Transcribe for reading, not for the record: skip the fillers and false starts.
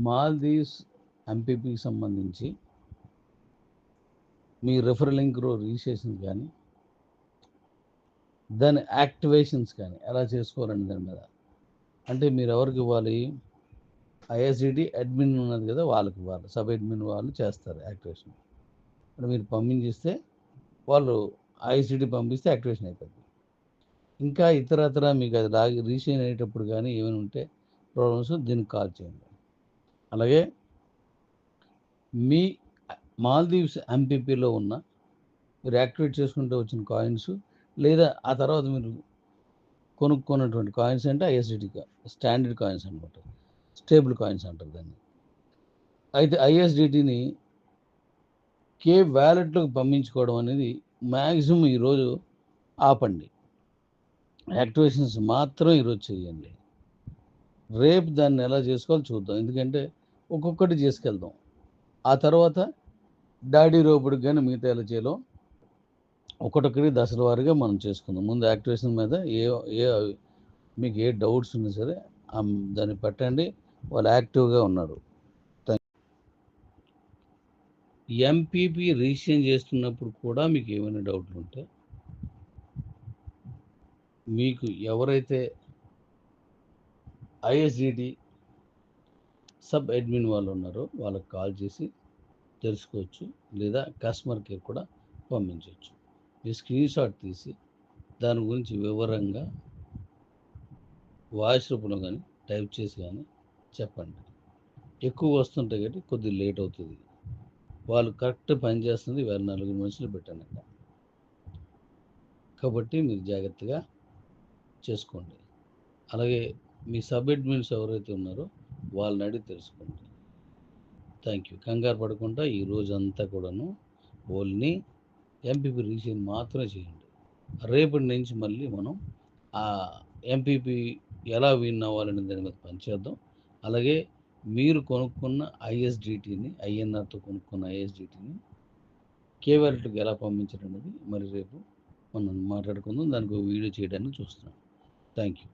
మాల్దీవ్స్ ఎంపీపీకి సంబంధించి మీ referral link registration కానీ దాని యాక్టివేషన్స్ కానీ ఎలా చేసుకోవాలండి దాని మీద అంటే మీరు ఎవరికి ఇవ్వాలి? ఐఎస్డిటి అడ్మిన్ ఉన్నది కదా, వాళ్ళకి ఇవ్వాలి. సబ్ అడ్మిన్ వాళ్ళు చేస్తారు యాక్టివేషన్. అంటే మీరు పంపించిస్తే వాళ్ళు ఐఎస్డిటి పంపిస్తే యాక్టివేషన్ అయిపోతుంది. ఇంకా ఇతరత్ర మీకు అది రిజిస్ట్రేషన్ అయ్యేటప్పుడు కానీ ఏమైనా ఉంటే ప్రాబ్లమ్స్ దీనికి కాల్ చేయండి. అలాగే మీ మాల్దీవ్స్ ఎంపీపీలో ఉన్న మీరు యాక్టివేట్ చేసుకుంటూ వచ్చిన కాయిన్స్ లేదా ఆ తర్వాత మీరు కొనుక్కున్నటువంటి కాయిన్స్ అంటే ఐఎస్డిటి స్టాండర్డ్ కాయిన్స్ అనమాట, స్టేబుల్ కాయిన్స్ అంటారు దాన్ని. అయితే ఐఎస్డిటిని కే వ్యాలెట్లోకి పంపించుకోవడం అనేది మ్యాక్సిమం ఈరోజు ఆపండి. యాక్టివేషన్స్ మాత్రం ఈరోజు చేయండి. రేపు దాన్ని ఎలా చేసుకోవాలో చూద్దాం. ఎందుకంటే ఒక్కొక్కటి చేసుకెళ్దాం. ఆ తర్వాత డాడీ రోబుడికి కానీ మిగతా ఎలా చేయాలో ఒక్కొక్కటి దశల వారీగా మనం చేసుకుందాం. ముందు యాక్టివేషన్ మీద ఏ మీకు ఏ డౌట్స్ ఉన్నా సరే దాన్ని పెట్టండి. వాళ్ళు యాక్టివ్గా ఉన్నారు. ఎంపీపీ రిజిస్ట్రేషన్ చేస్తున్నప్పుడు కూడా మీకు ఏమైనా డౌట్లు ఉంటే మీకు ఎవరైతే ఐఎస్డిటి సబ్ అడ్మిన్ వాళ్ళు ఉన్నారో వాళ్ళకి కాల్ చేసి తెలుసుకోవచ్చు, లేదా కస్టమర్ కేర్ కూడా పంపించవచ్చు. మీ స్క్రీన్ షాట్ తీసి దాని గురించి వివరంగా వాయిస్ రూపంలో కానీ టైప్ చేసి కానీ చెప్పండి. ఎక్కువ వస్తుంటాయి కాబట్టి కొద్దిగా లేట్ అవుతుంది. వాళ్ళు కరెక్ట్ పని చేస్తుంది వేరే 4 మనుషులు పెట్టాను కాబట్టి మీరు జాగ్రత్తగా చేసుకోండి. అలాగే మీ సబ్ అడ్మిన్స్ ఎవరైతే ఉన్నారో వాళ్ళని అడిగి తెలుసుకోండి. Thank you. కంగారు పడకుండా ఈ రోజంతా కూడాను ఓన్లీ ఎంపీపీ రిజిస్ట్రేషన్ మాత్రమే చేయండి. రేపటి నుంచి మళ్ళీ మనం ఆ ఎంపీపీ ఎలా విన్ అవ్వాలనే దాని మీద పనిచేద్దాం. అలాగే మీరు కొనుక్కున్న ఐఎస్డిటిని ఐఎన్ఆర్తో కొనుక్కున్న ఐఎస్డిటిని కేవాలెట్కి ఎలా పంపించడం అనేది మరి రేపు మనం మాట్లాడుకుందాం. దానికి ఒక వీడియో చేయడానికి చూస్తున్నాం. Thank you.